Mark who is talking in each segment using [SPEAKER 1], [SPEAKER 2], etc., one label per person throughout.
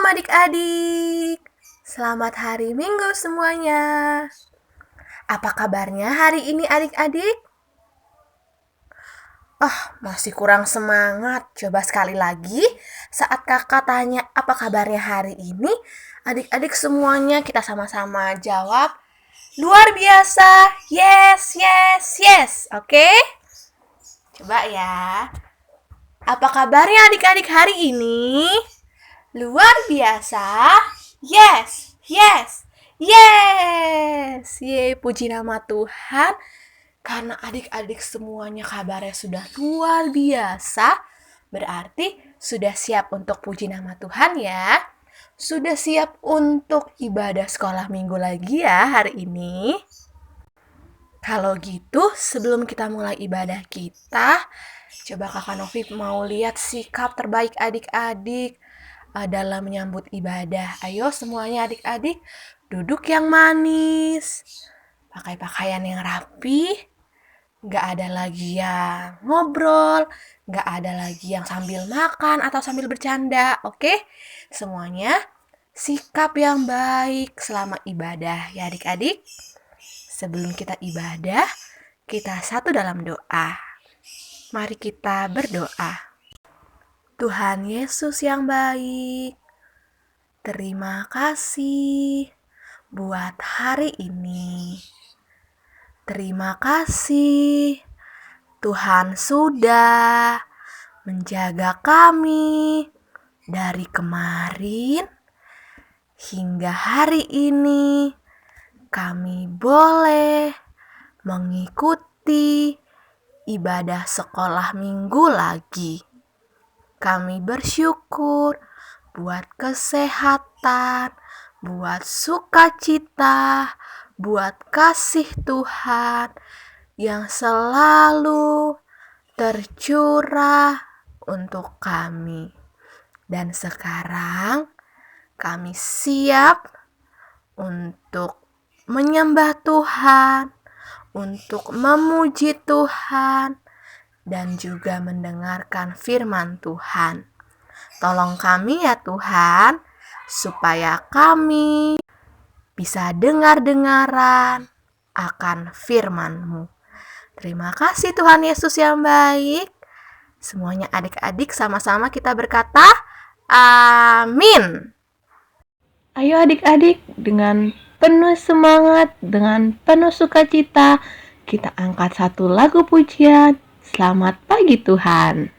[SPEAKER 1] adik-adik. Selamat hari Minggu semuanya. Apa kabarnya hari ini adik-adik? Masih kurang semangat. Coba sekali lagi saat kakak tanya apa kabarnya hari ini, adik-adik semuanya kita sama-sama jawab luar biasa. Yes, yes, yes. Oke? Coba ya. Apa kabarnya adik-adik hari ini? Luar biasa. Yes, yes, yes. Yeay, puji nama Tuhan. Karena adik-adik semuanya kabarnya sudah luar biasa, berarti sudah siap untuk puji nama Tuhan ya. Sudah siap untuk ibadah sekolah minggu lagi ya hari ini. Kalau gitu, sebelum kita mulai ibadah kita, coba Kakak Novi mau lihat sikap terbaik adik-adik dalam menyambut ibadah. Ayo semuanya adik-adik, duduk yang manis, pakai pakaian yang rapi, gak ada lagi yang ngobrol, gak ada lagi yang sambil makan atau sambil bercanda, oke? Semuanya sikap yang baik selama ibadah ya adik-adik. Sebelum kita ibadah, kita satu dalam doa. Mari kita berdoa. Tuhan Yesus yang baik, terima kasih buat hari ini. Terima kasih Tuhan sudah menjaga kami dari kemarin hingga hari ini. Kami boleh mengikuti ibadah sekolah minggu lagi. Kami bersyukur buat kesehatan, buat sukacita, buat kasih Tuhan yang selalu tercurah untuk kami. Dan sekarang kami siap untuk menyembah Tuhan, untuk memuji Tuhan, dan juga mendengarkan firman Tuhan. Tolong kami ya Tuhan, supaya kami bisa dengar-dengaran akan firman-Mu. Terima kasih Tuhan Yesus yang baik. Semuanya adik-adik sama-sama kita berkata, amin. Ayo adik-adik, dengan penuh semangat, dengan penuh sukacita, kita angkat satu lagu pujian. Selamat pagi Tuhan.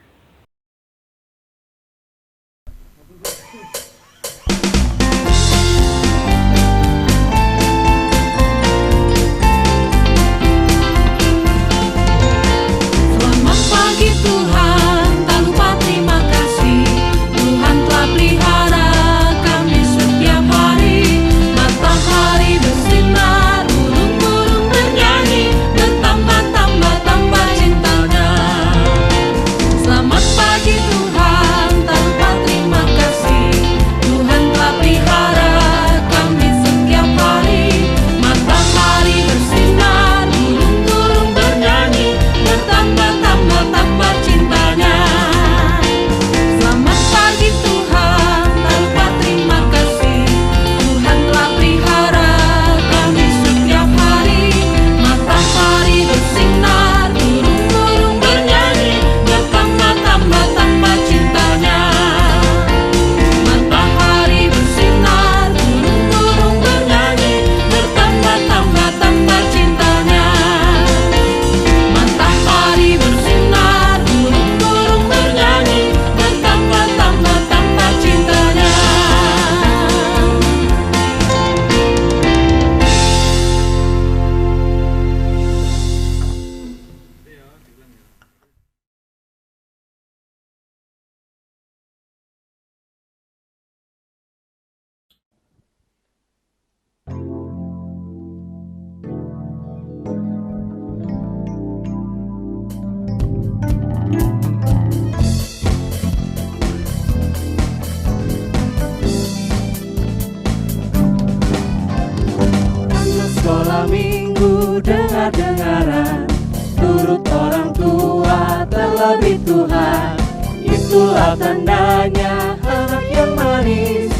[SPEAKER 2] Sekolah minggu dengar-dengaran, turut orang tua terlebih Tuhan. Itulah tandanya anak yang manis,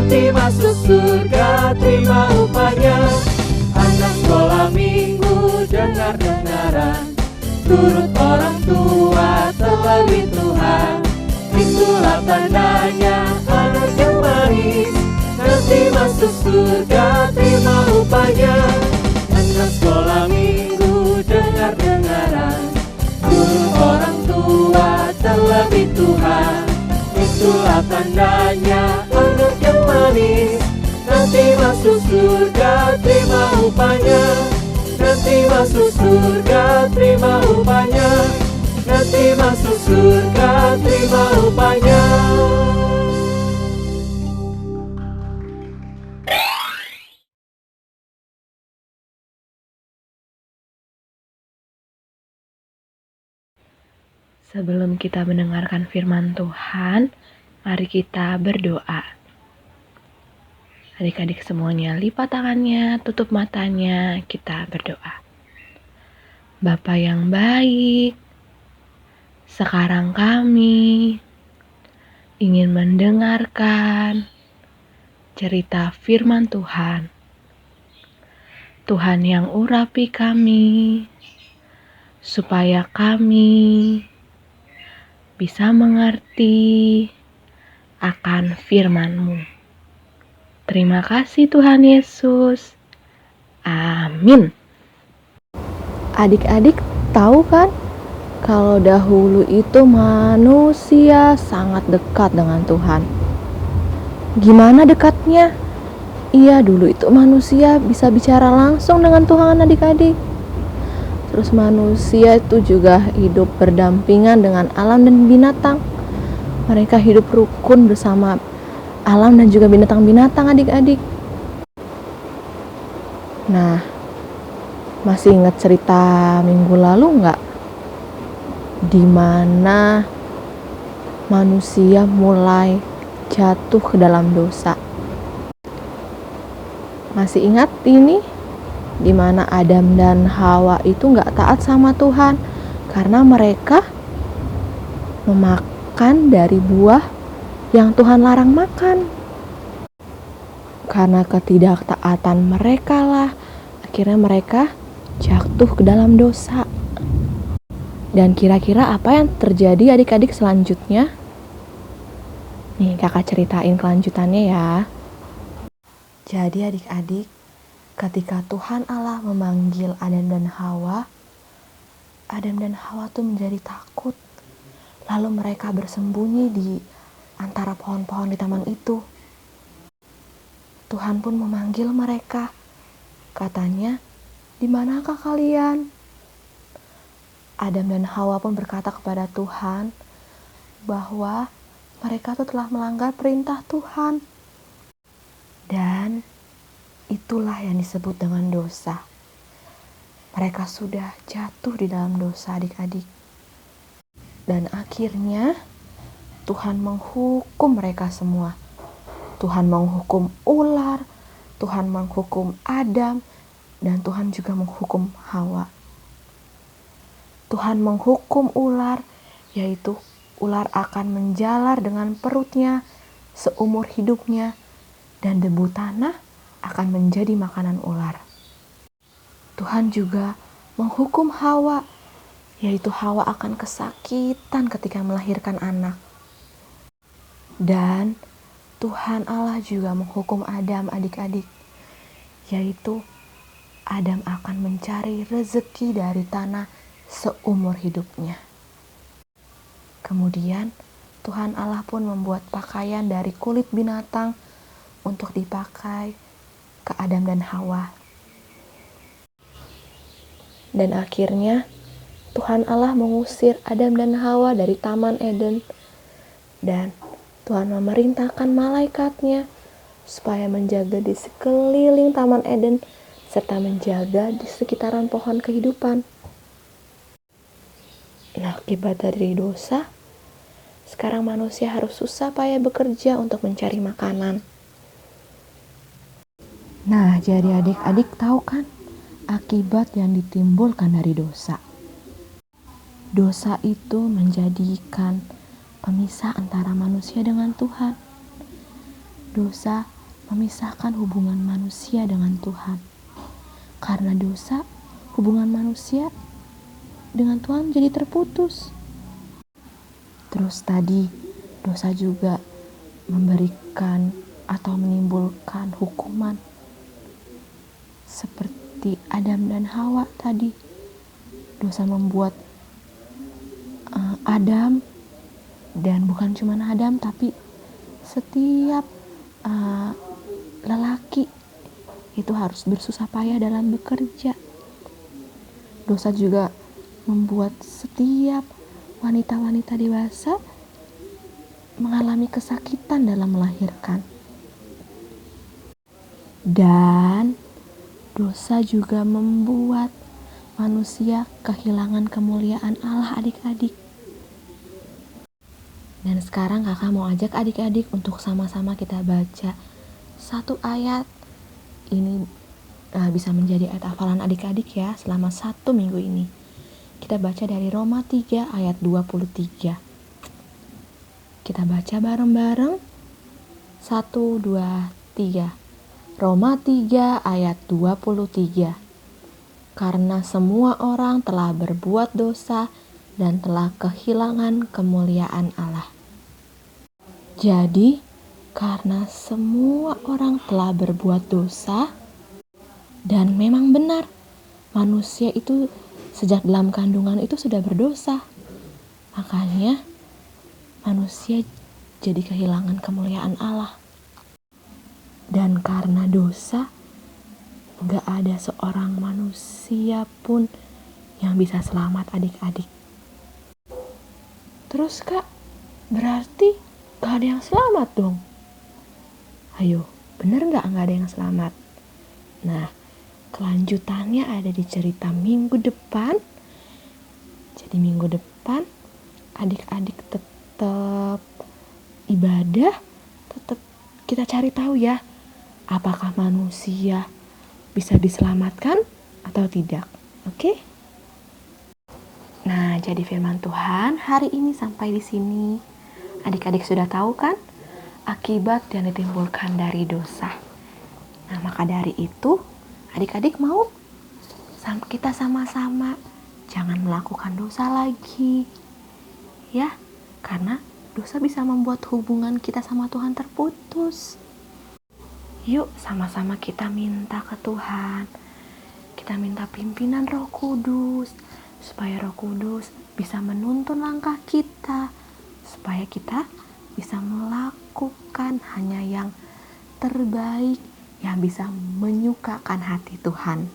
[SPEAKER 2] nanti masuk surga terima upahnya. Anak sekolah minggu dengar-dengaran, turut orang tua terlebih Tuhan. Itulah tandanya anak yang manis, nanti masuk surga terima upahnya. Anak sekolah minggu dengar-dengaran, turut orang tua terlebih Tuhan. Itulah tandanya anak yang manis, nanti masuk surga terima upahnya. Nanti masuk surga terima upahnya. Nanti masuk surga terima upahnya.
[SPEAKER 1] Sebelum kita mendengarkan firman Tuhan, mari kita berdoa. Adik-adik semuanya lipat tangannya, tutup matanya, kita berdoa. Bapa yang baik, sekarang kami ingin mendengarkan cerita firman Tuhan. Tuhan yang urapi kami, supaya kami bisa mengerti akan firman-Mu. Terima kasih Tuhan Yesus. Amin. Adik-adik tahu kan, kalau dahulu itu manusia sangat dekat dengan Tuhan. Gimana dekatnya? Iya, dulu itu manusia bisa bicara langsung dengan Tuhan, adik-adik. Terus manusia itu juga hidup berdampingan dengan alam dan binatang. Mereka hidup rukun bersama alam dan juga binatang-binatang, adik-adik. Nah, masih ingat cerita minggu lalu nggak? Di mana manusia mulai jatuh ke dalam dosa. Masih ingat ini? Di mana Adam dan Hawa itu nggak taat sama Tuhan karena mereka memakan dari buah yang Tuhan larang makan. Karena ketidaktaatan mereka lah, akhirnya mereka jatuh ke dalam dosa. Dan kira-kira apa yang terjadi adik-adik selanjutnya? Nih, kakak ceritain kelanjutannya ya. Jadi adik-adik, ketika Tuhan Allah memanggil Adam dan Hawa tuh menjadi takut. Lalu mereka bersembunyi di antara pohon-pohon di taman itu. Tuhan pun memanggil mereka. Katanya, "Di manakah kalian?" Adam dan Hawa pun berkata kepada Tuhan bahwa mereka tuh telah melanggar perintah Tuhan. Dan itulah yang disebut dengan dosa. Mereka sudah jatuh di dalam dosa, adik-adik. Dan akhirnya Tuhan menghukum mereka semua. Tuhan menghukum ular, Tuhan menghukum Adam, dan Tuhan juga menghukum Hawa. Tuhan menghukum ular, yaitu ular akan menjalar dengan perutnya seumur hidupnya, dan debu tanah akan menjadi makanan ular. Tuhan juga menghukum Hawa, yaitu Hawa akan kesakitan ketika melahirkan anak. Dan Tuhan Allah juga menghukum Adam, adik-adik, yaitu Adam akan mencari rezeki dari tanah seumur hidupnya. Kemudian Tuhan Allah pun membuat pakaian dari kulit binatang untuk dipakai ke Adam dan Hawa. Dan akhirnya Tuhan Allah mengusir Adam dan Hawa dari Taman Eden. Dan Tuhan memerintahkan malaikatnya supaya menjaga di sekeliling Taman Eden serta menjaga di sekitaran pohon kehidupan. Nah, akibat dari dosa, sekarang manusia harus susah payah bekerja untuk mencari makanan. Nah, jadi adik-adik tahu kan akibat yang ditimbulkan dari dosa. Dosa itu menjadikan pemisah antara manusia dengan Tuhan. Dosa memisahkan hubungan manusia dengan Tuhan. Karena dosa, hubungan manusia dengan Tuhan jadi terputus. Terus tadi, dosa juga memberikan atau menimbulkan hukuman. Seperti Adam dan Hawa tadi. Dosa membuat Adam, dan bukan cuma Adam, tapi setiap lelaki itu harus bersusah payah dalam bekerja. Dosa juga membuat setiap wanita-wanita dewasa mengalami kesakitan dalam melahirkan. Dan dosa juga membuat manusia kehilangan kemuliaan Allah, adik-adik. Dan sekarang kakak mau ajak adik-adik untuk sama-sama kita baca satu ayat. Ini bisa menjadi ayat hafalan adik-adik ya selama 1 minggu ini. Kita baca dari Roma 3 ayat 23. Kita baca bareng-bareng. 1, 2, 3. Roma 3 ayat 23. Karena semua orang telah berbuat dosa dan telah kehilangan kemuliaan Allah. Jadi, karena semua orang telah berbuat dosa, dan memang benar, manusia itu sejak dalam kandungan itu sudah berdosa. Makanya, manusia jadi kehilangan kemuliaan Allah. Dan karena dosa, gak ada seorang manusia pun yang bisa selamat, adik-adik. Terus kak, berarti gak ada yang selamat dong? Ayo, bener gak ada yang selamat? Nah, kelanjutannya ada di cerita minggu depan. Jadi minggu depan adik-adik tetap ibadah, tetap kita cari tahu ya, apakah manusia bisa diselamatkan atau tidak. Oke? Nah, jadi firman Tuhan hari ini sampai di sini. Adik-adik sudah tahu kan akibat yang ditimbulkan dari dosa. Nah, maka dari itu adik-adik mau kita sama-sama jangan melakukan dosa lagi. Ya, karena dosa bisa membuat hubungan kita sama Tuhan terputus. Yuk sama-sama kita minta ke Tuhan. Kita minta pimpinan Roh Kudus, supaya Roh Kudus bisa menuntun langkah kita, supaya kita bisa melakukan hanya yang terbaik, yang bisa menyukakan hati Tuhan.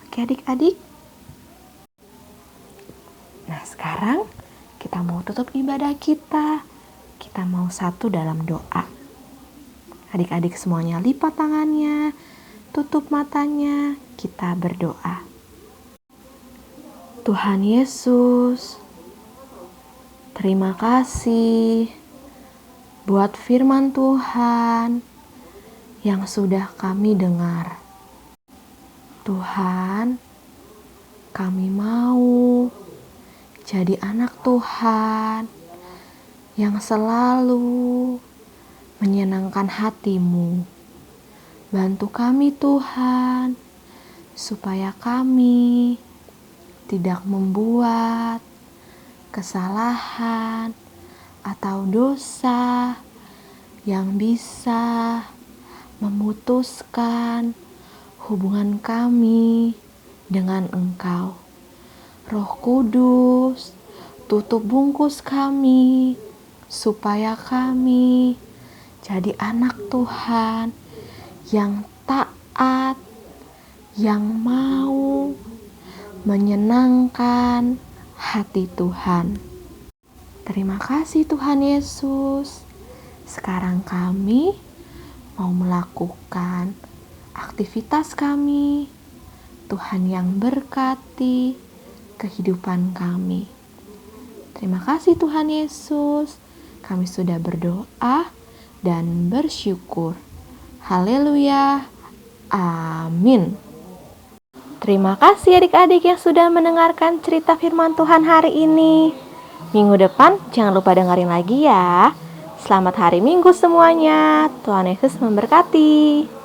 [SPEAKER 1] Oke adik-adik? Nah sekarang kita mau tutup ibadah kita. Kita mau satu dalam doa. Adik-adik semuanya lipat tangannya, tutup matanya, kita berdoa. Tuhan Yesus, terima kasih buat firman Tuhan yang sudah kami dengar. Tuhan, kami mau jadi anak Tuhan yang selalu menyenangkan hati-Mu. Bantu kami Tuhan, supaya kami tidak membuat kesalahan atau dosa yang bisa memutuskan hubungan kami dengan Engkau. Roh Kudus, tutup bungkus kami, supaya kami jadi anak Tuhan yang taat, yang mau menyenangkan hati Tuhan. Terima kasih Tuhan Yesus. Sekarang kami mau melakukan aktivitas kami. Tuhan yang berkati kehidupan kami. Terima kasih Tuhan Yesus. Kami sudah berdoa dan bersyukur. Haleluya. Amin. Terima kasih adik-adik yang sudah mendengarkan cerita firman Tuhan hari ini. Minggu depan jangan lupa dengerin lagi ya. Selamat hari Minggu semuanya. Tuhan Yesus memberkati.